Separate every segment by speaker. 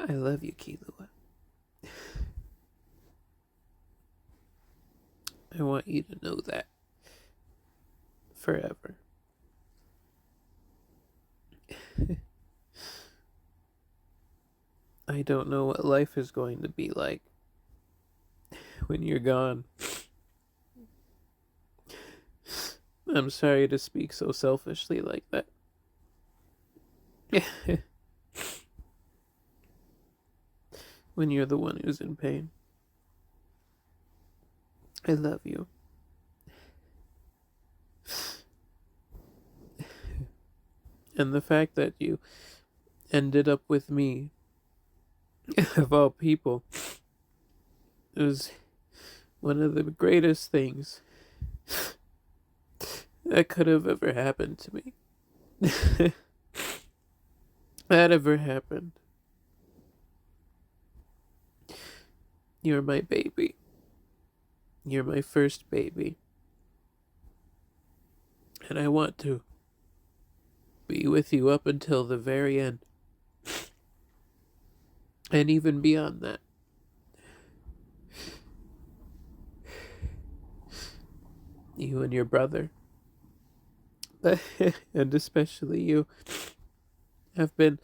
Speaker 1: I love you, Kilua. I want you to know that forever. I don't know what life is going to be like when you're gone. I'm sorry to speak so selfishly like that. When you're the one who's in pain. I love you. And the fact that you ended up with me, of all people, is one of the greatest things that could have ever happened to me. That ever happened. You're my baby. You're my first baby. And I want to be with you up until the very end. And even beyond that. You and your brother, and especially you, have been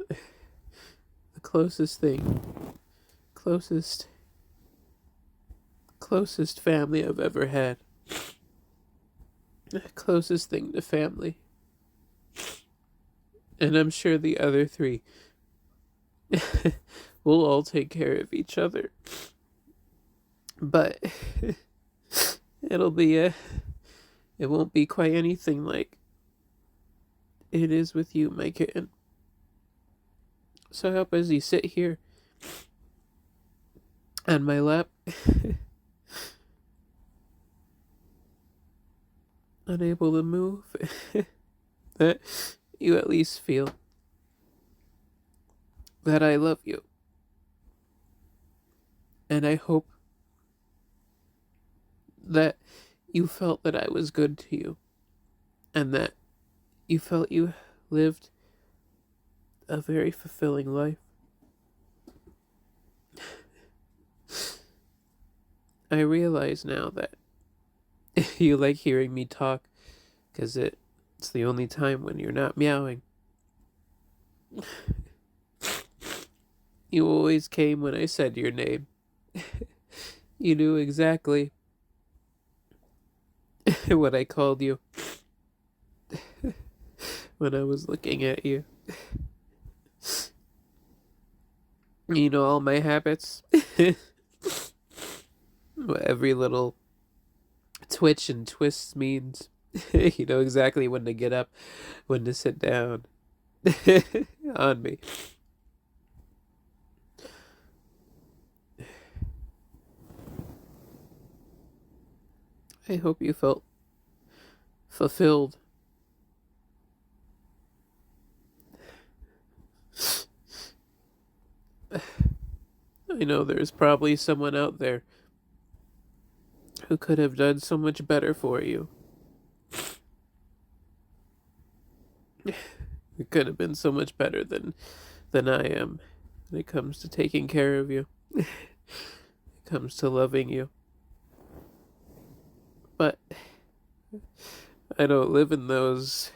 Speaker 1: the closest family I've ever had. The closest thing to family. And I'm sure the other three will all take care of each other. But it won't be quite anything like it is with you, my kitten. So help as you sit here on my lap, unable to move, that you at least feel that I love you. And I hope that you felt that I was good to you, and that you felt you lived a very fulfilling life. I realize now that you like hearing me talk, because it's the only time when you're not meowing. You always came when I said your name. You knew exactly what I called you when I was looking at you. You know all my habits. What every little twitch and twist means. You know exactly when to get up, when to sit down on me. I hope you felt fulfilled. I know there's probably someone out there who could have done so much better for you. It could have been so much better than I am when it comes to taking care of you. It comes to loving you. But I don't live in those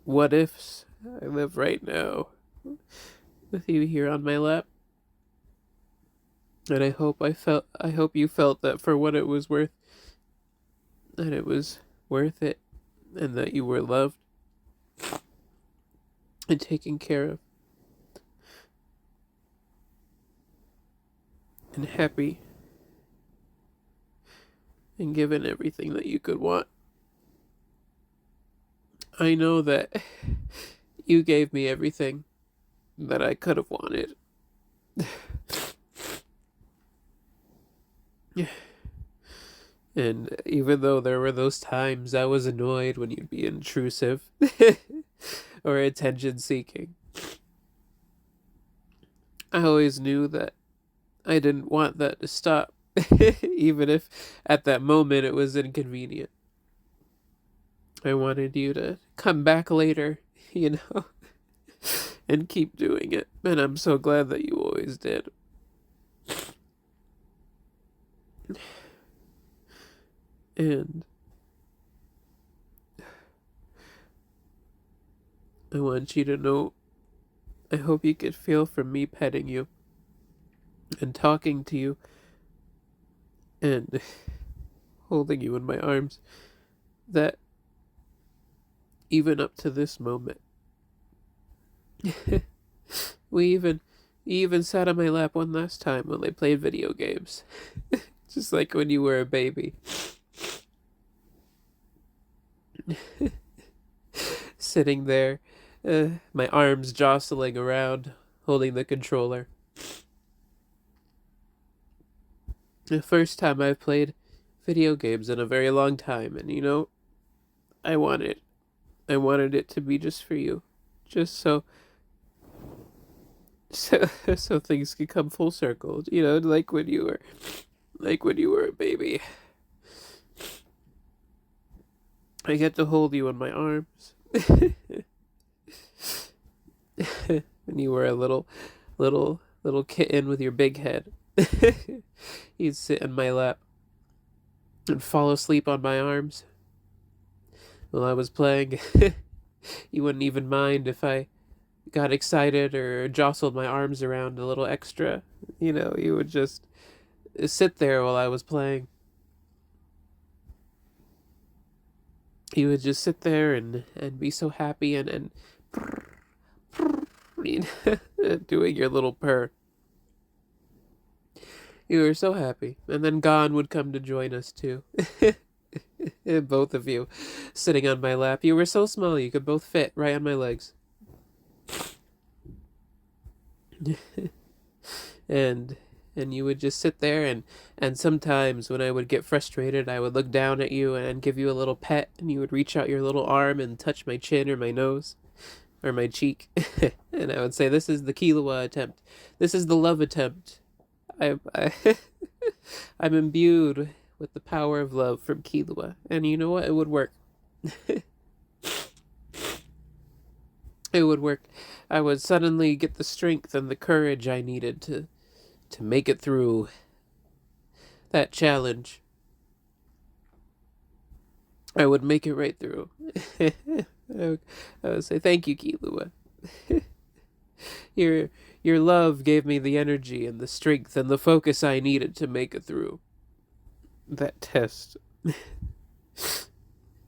Speaker 1: what ifs. I live right now with you here on my lap. And I hope you felt that for what it was worth, that it was worth it, and that you were loved and taken care of and happy and given everything that you could want. I know that you gave me everything that I could have wanted. And even though there were those times I was annoyed when you'd be intrusive or attention seeking, I always knew that I didn't want that to stop, even if at that moment it was inconvenient. I wanted you to come back later, you know, and keep doing it. And I'm so glad that you always did. And I want you to know, I hope you could feel from me petting you and talking to you and holding you in my arms that even up to this moment, we even you even sat on my lap one last time when they played video games. Just like when you were a baby. Sitting there, my arms jostling around, holding the controller. The first time I've played video games in a very long time, and you know, I wanted it to be just for you. Just so things could come full circle, you know, like when you were a baby. I get to hold you in my arms. When you were a little kitten with your big head. You'd sit in my lap and fall asleep on my arms while I was playing. You wouldn't even mind if I got excited or jostled my arms around a little extra. You know, you would just sit there while I was playing. You would just sit there and be so happy and doing your little purr. You were so happy. And then Gon would come to join us too. Both of you sitting on my lap. You were so small you could both fit right on my legs. and and you would just sit there and sometimes when I would get frustrated I would look down at you and give you a little pet and you would reach out your little arm and touch my chin or my nose or my cheek. And I would say, this is the Killua attempt. This is the love attempt. I I'm imbued with the power of love from Killua. And you know what? It would work. It would work. I would suddenly get the strength and the courage I needed to make it through that challenge. I would make it right through. I would say, thank you, Killua. Your love gave me the energy and the strength and the focus I needed to make it through that test.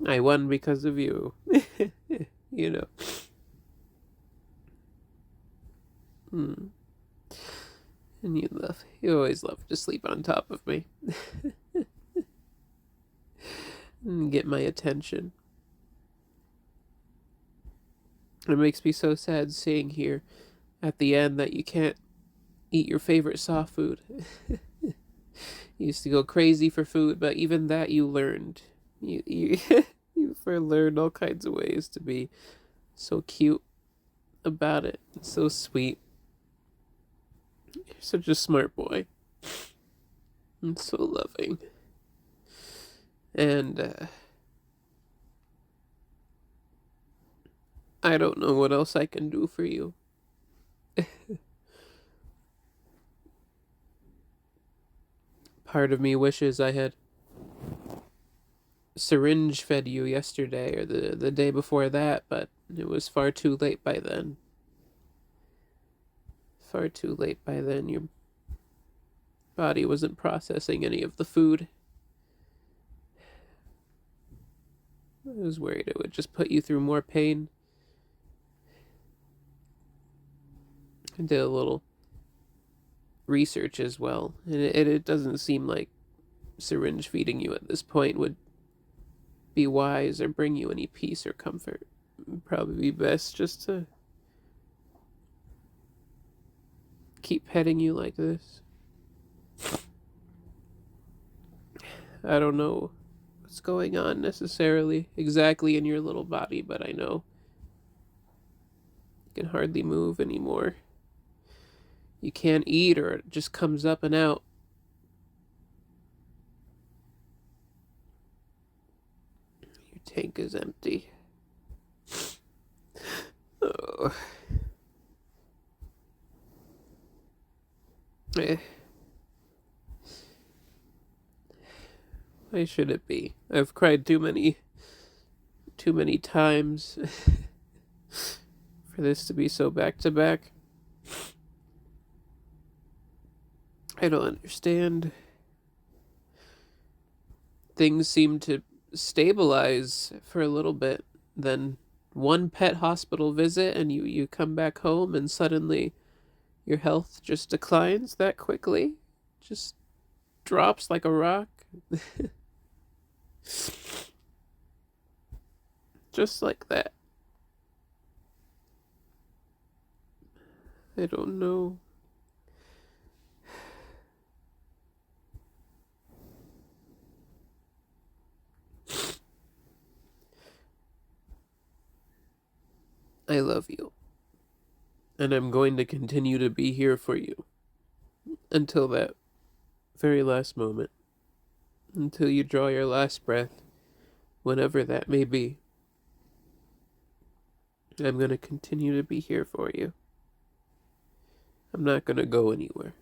Speaker 1: I won because of you. You know. And you always love to sleep on top of me. And get my attention. It makes me so sad seeing here at the end that you can't eat your favorite soft food. You used to go crazy for food, but even that you learned. You learned all kinds of ways to be so cute about it. It's so sweet. You're such a smart boy. And so loving. And I don't know what else I can do for you. Part of me wishes I had syringe fed you yesterday or the day before that, but it was far too late by then. Far too late by then. Your body wasn't processing any of the food. I was worried it would just put you through more pain. I did a little research as well, and it doesn't seem like syringe feeding you at this point would be wise or bring you any peace or comfort. It'd probably be best just to keep petting you like this. I don't know what's going on necessarily exactly in your little body, but I know you can hardly move anymore. You can't eat or it just comes up and out. Your tank is empty. Oh. Eh, why should it be? I've cried too many times for this to be so back to back. I don't understand. Things seem to stabilize for a little bit, then one pet hospital visit and you come back home and suddenly your health just declines that quickly. Just drops like a rock. Just like that. I don't know. I love you. And I'm going to continue to be here for you until that very last moment. Until you draw your last breath, whenever that may be. I'm going to continue to be here for you. I'm not going to go anywhere.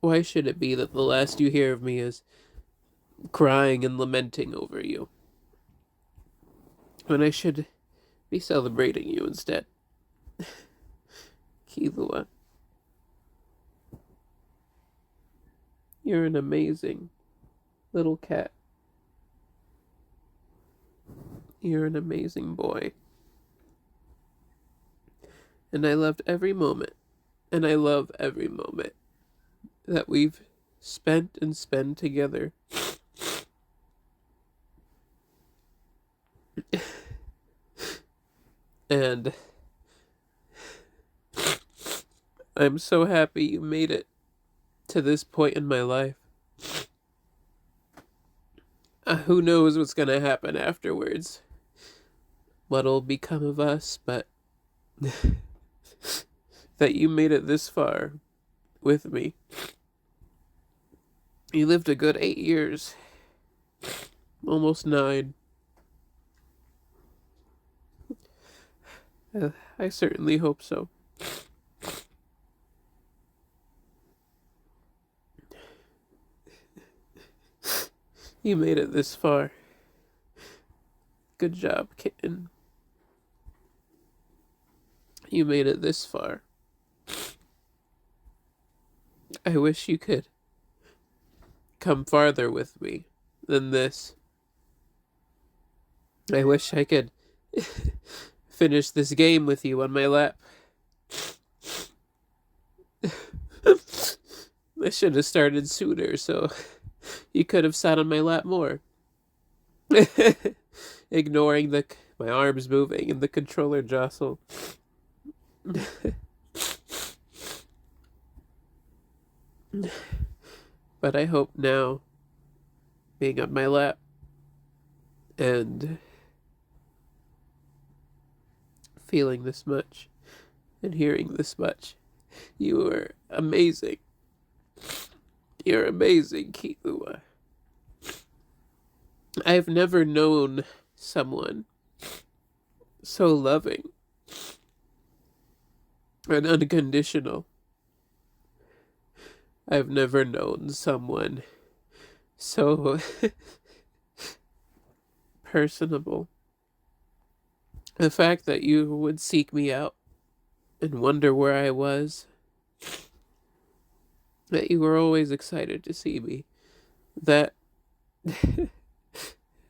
Speaker 1: Why should it be that the last you hear of me is crying and lamenting over you, when I should be celebrating you instead? Killua, you're an amazing little cat. You're an amazing boy. And I loved every moment, and I love every moment that we've spent and spend together. And I'm so happy you made it to this point in my life. Who knows what's gonna happen afterwards? What'll become of us, but that you made it this far with me. You lived a good 8 years. Almost 9. I certainly hope so. You made it this far. Good job, kitten. You made it this far. I wish you could come farther with me than this. I wish I could finish this game with you on my lap. I should have started sooner so you could have sat on my lap more. Ignoring my arms moving and the controller jostle. But I hope now, being on my lap and feeling this much and hearing this much, you are amazing. You're amazing, Killua. I've never known someone so loving and unconditional. I've never known someone so personable. The fact that you would seek me out and wonder where I was, that you were always excited to see me, that I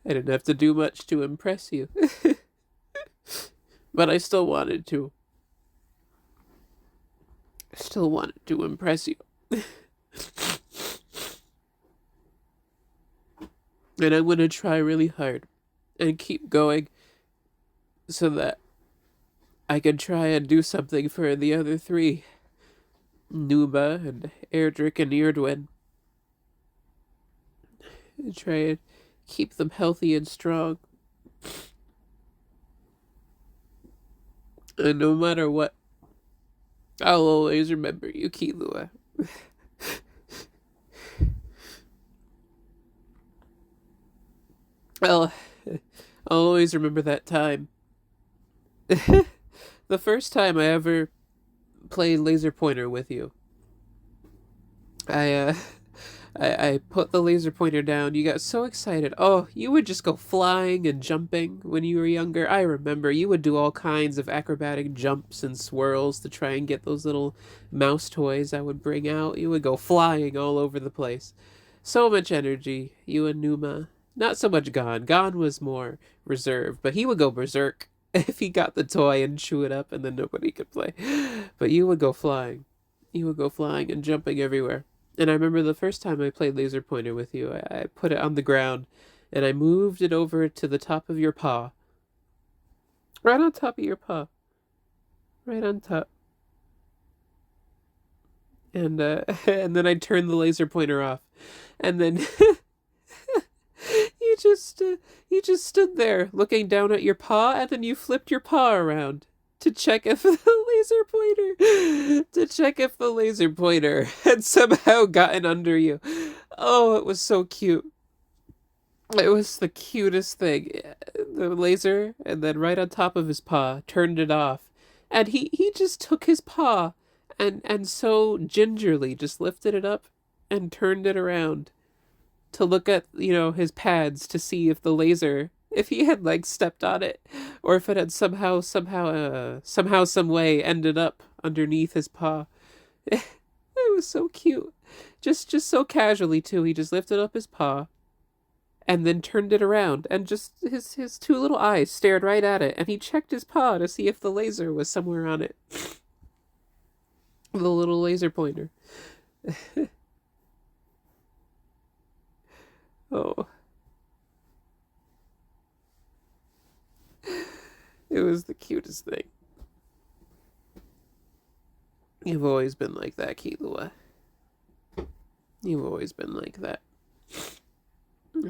Speaker 1: didn't have to do much to impress you. But I still wanted to. I still wanted to impress you. And I'm going to try really hard and keep going so that I can try and do something for the other 3. Nuba and Erdrick and Eardwin. And try and keep them healthy and strong. And no matter what, I'll always remember you, Killua. I'll always remember that time. The first time I ever played laser pointer with you. I I put the laser pointer down. You got so excited. Oh, you would just go flying and jumping when you were younger. I remember you would do all kinds of acrobatic jumps and swirls to try and get those little mouse toys I would bring out. You would go flying all over the place. So much energy, you and Numa. Not so much Gon. Gon was more reserved, but he would go berserk if he got the toy and chew it up and then nobody could play. But you would go flying. You would go flying and jumping everywhere. And I remember the first time I played laser pointer with you, I put it on the ground and I moved it over to the top of your paw. Right on top of your paw. Right on top. And and then I turned the laser pointer off. And then you just you just stood there looking down at your paw and then you flipped your paw around to check if the laser pointer had somehow gotten under you. Oh, it was so cute. It was the cutest thing. The laser, and then right on top of his paw, turned it off. And he just took his paw and so gingerly just lifted it up and turned it around to look at, his pads to see if the laser, if he had like stepped on it or if it had somehow some way ended up underneath his paw. It was so cute. Just so casually too. He just lifted up his paw and then turned it around and just his two little eyes stared right at it and he checked his paw to see if the laser was somewhere on it. The little laser pointer. Oh, it was the cutest thing. You've always been like that, Killua. You've always been like that.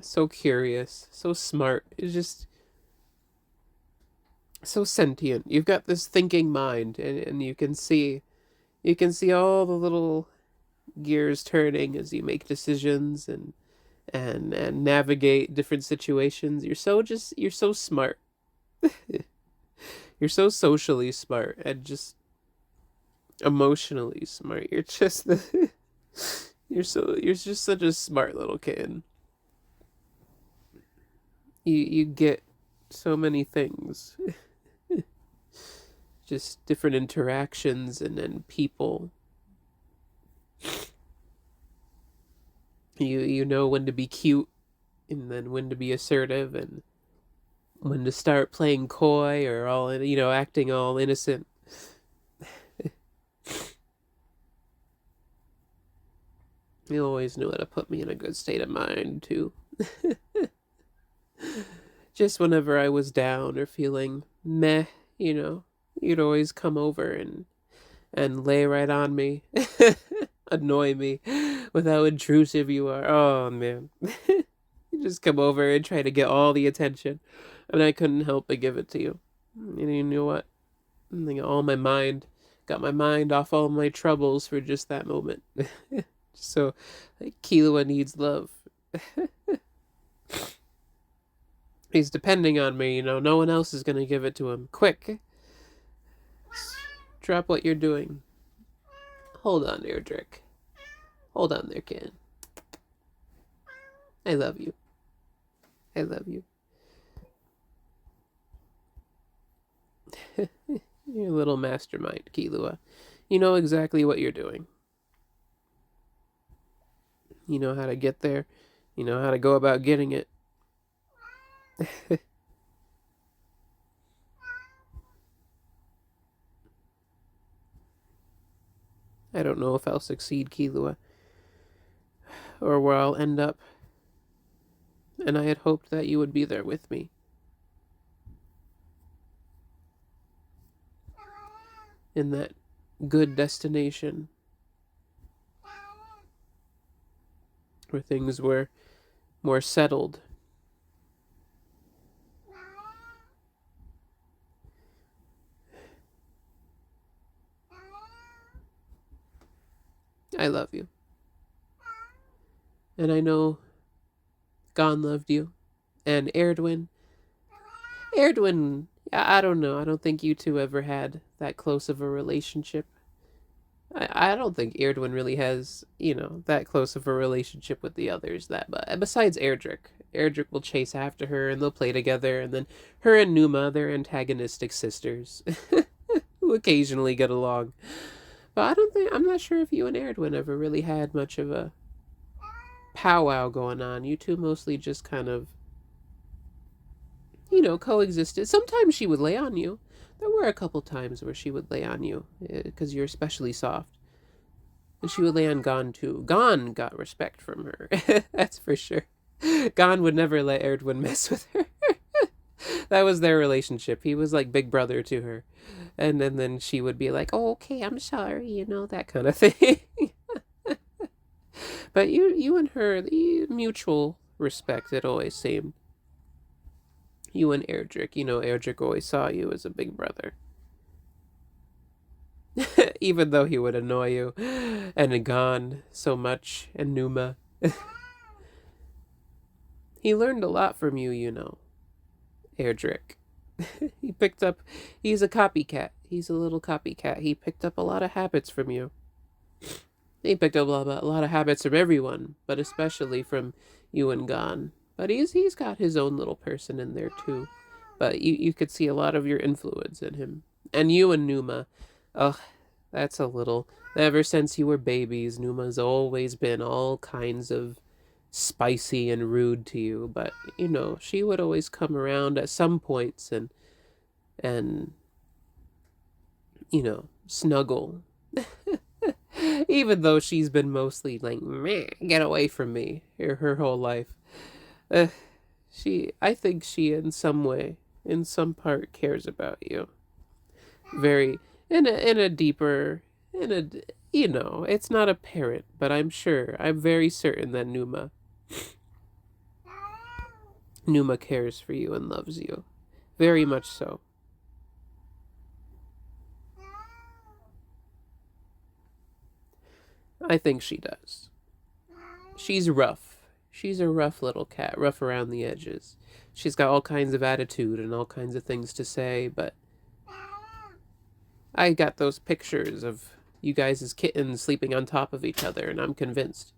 Speaker 1: So curious, so smart. It's just so sentient. You've got this thinking mind, and you can see all the little gears turning as you make decisions and navigate different situations. You're so smart. You're so socially smart and just emotionally smart. You're just such a smart little kid. You get so many things. Just different interactions and people. You know when to be cute and then when to be assertive and when to start playing coy or acting all innocent. You always knew how to put me in a good state of mind too. Just whenever I was down or feeling meh, you'd always come over and lay right on me, annoy me with how intrusive you are. Oh man, you just come over and try to get all the attention, and I couldn't help but give it to you. And you know what? I think all my mind got my mind off all my troubles for just that moment. So, like, Killua needs love. He's depending on me, no one else is gonna give it to him. Quick, drop what you're doing. Hold on there, Drake. Hold on there, kid. I love you. I love you. You're a little mastermind, Killua. You know exactly what you're doing. You know how to get there. You know how to go about getting it. I don't know if I'll succeed, Killua, or where I'll end up. And I had hoped that you would be there with me. In that good destination where things were more settled. I love you. And I know Gon loved you. And Erdwin. Erdwin, I don't know. I don't think you two ever had that close of a relationship. I don't think Erdwin really has, that close of a relationship with the others. Besides Erdrick. Erdrick will chase after her and they'll play together, and then her and Numa, they're antagonistic sisters who occasionally get along. But I'm not sure if you and Erdwin ever really had much of a powwow going on. You two mostly just kind of, coexisted. Sometimes she would lay on you. There were a couple times where she would lay on you because you're especially soft. And she would lay on Gon too. Gon got respect from her. That's for sure. Gon would never let Erdwin mess with her. That was their relationship. He was like big brother to her. And then she would be like, "Oh, okay, I'm sorry," that kind of thing. But you and her, the mutual respect, it always seemed. You and Erdrick, Erdrick always saw you as a big brother. Even though he would annoy you. And Gon so much, and Numa. He learned a lot from you, Erdrick. He's a copycat. He's a little copycat. He picked up a lot of habits from you. He picked up a lot of habits from everyone, but especially from you and Gon. But he's got his own little person in there too. But you could see a lot of your influence in him. And you and Numa. Oh, that's a little. Ever since you were babies, Numa's always been all kinds of spicy and rude to you. But, she would always come around at some points and snuggle. Even though she's been mostly like, meh, get away from me her whole life. Uh, I think she in some way, in some part, cares about you. Very, in a deeper, it's not apparent, but I'm very certain that Numa cares for you and loves you. Very much so. I think she does. She's rough. She's a rough little cat, rough around the edges. She's got all kinds of attitude and all kinds of things to say, but I got those pictures of you guys as kittens sleeping on top of each other, and I'm convinced.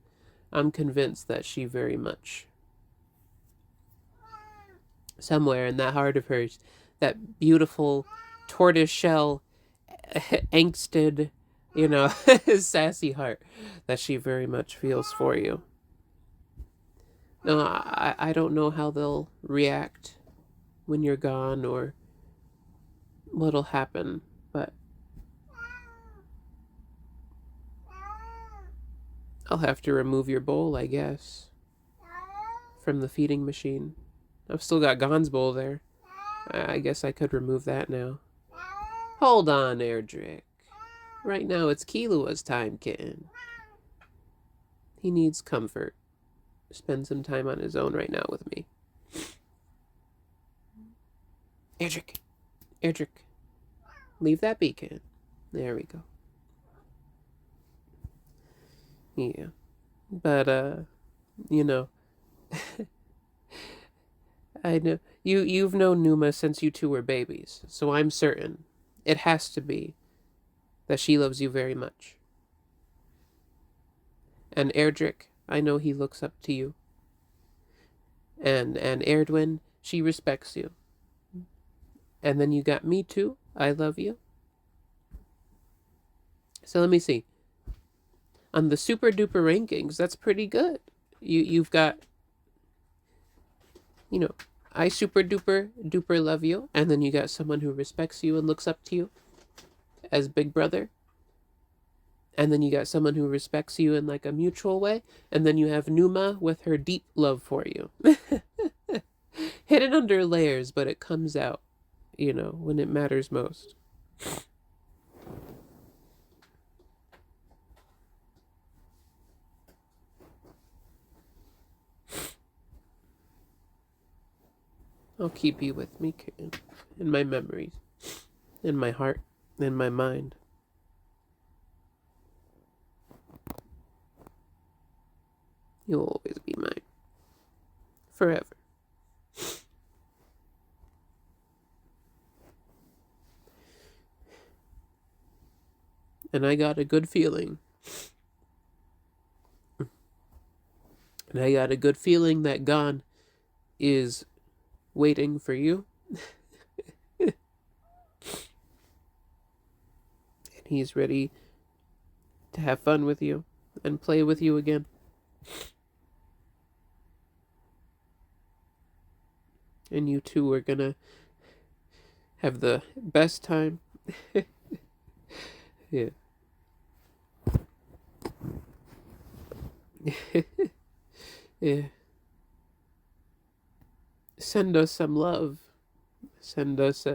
Speaker 1: I'm convinced that she very much, somewhere in that heart of hers, that beautiful tortoise shell, angsted, sassy heart, that she very much feels for you. No, I don't know how they'll react when you're gone or what'll happen, but I'll have to remove your bowl, I guess, from the feeding machine. I've still got Gon's bowl there. I guess I could remove that now. Hold on, Erdrick. Right now it's Killua's time, kitten. He needs comfort. Spend some time on his own right now with me. Erdrick. Leave that beacon. There we go. Yeah. But, I know you've known Numa since you two were babies, so I'm certain it has to be that she loves you very much. And Erdrick, I know he looks up to you. And Erdwin, she respects you. And then you got me too. I love you. So let me see. On the super duper rankings, that's pretty good. You've got, I super duper love you, and then you got someone who respects you and looks up to you as big brother. And then you got someone who respects you in like a mutual way, and then you have Numa with her deep love for you. Hidden under layers, but it comes out, when it matters most. I'll keep you with me in my memories, in my heart, in my mind. You'll always be mine. Forever. And I got a good feeling. And I got a good feeling that God is waiting for you. And He's ready to have fun with you and play with you again. And you two are gonna have the best time. Yeah. Yeah. Send us some love. Send us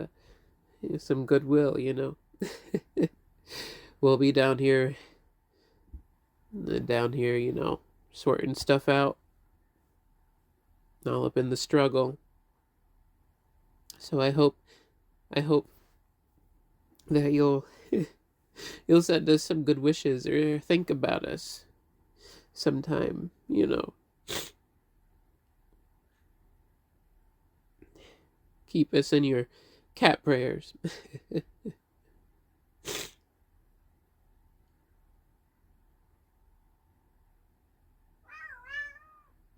Speaker 1: some goodwill, you know. We'll be down here, you know, sorting stuff out, all up in the struggle. So I hope that you'll send us some good wishes or think about us sometime, you know. Keep us in your cat prayers.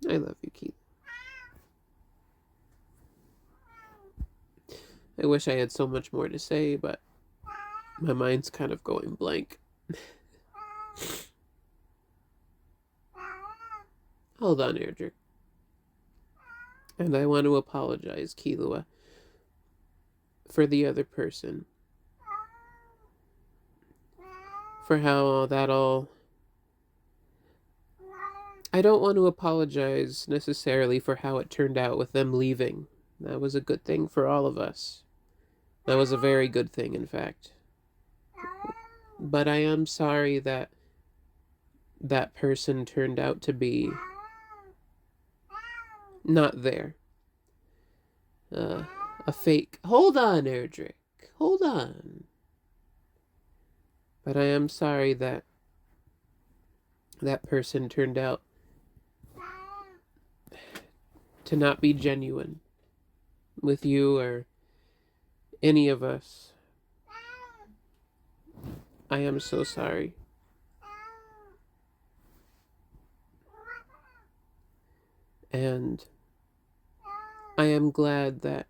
Speaker 1: I love you, Keith. I wish I had so much more to say, but my mind's kind of going blank. Hold on, Erdrick. And I want to apologize, Kilua, for the other person. For how that all... I don't want to apologize necessarily for how it turned out with them leaving. That was a good thing for all of us. That was a very good thing, in fact. But I am sorry that that person turned out to be not there. A fake. Hold on, Erdrick. Hold on. But I am sorry that that person turned out to not be genuine with you or any of us. I am so sorry. And I am glad that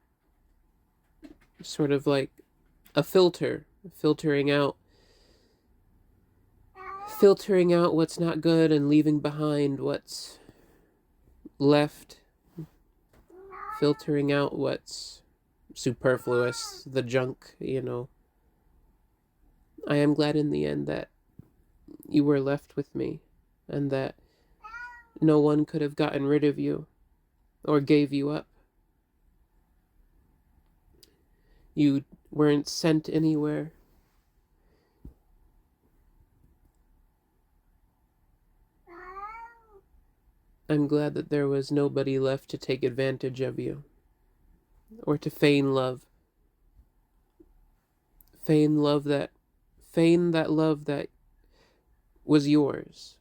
Speaker 1: sort of like a filter, filtering out what's not good and leaving behind what's left, filtering out what's superfluous, the junk, you know. I am glad in the end that you were left with me and that no one could have gotten rid of you or gave you up. You weren't sent anywhere. I'm glad that there was nobody left to take advantage of you or to feign love. Feign that love that was yours.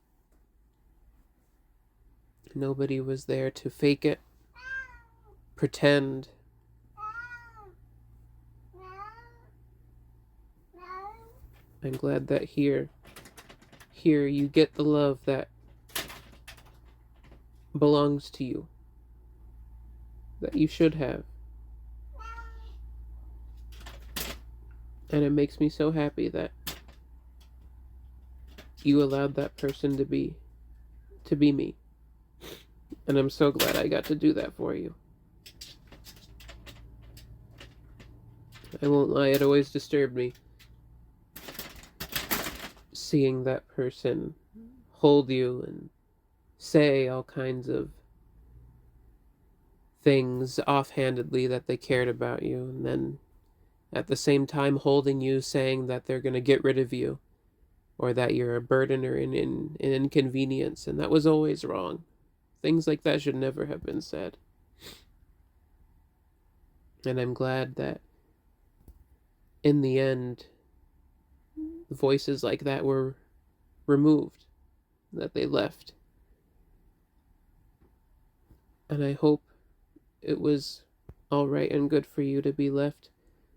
Speaker 1: Nobody was there to fake it, pretend. I'm glad that here you get the love that belongs to you, that you should have. And it makes me so happy that you allowed that person to be me. And I'm so glad I got to do that for you. I won't lie, it always disturbed me seeing that person hold you and say all kinds of things offhandedly that they cared about you, and then at the same time holding you, saying that they're going to get rid of you or that you're a burden or an inconvenience, and that was always wrong. Things like that should never have been said. And I'm glad that in the end, voices like that were removed, that they left. And I hope it was all right and good for you to be left.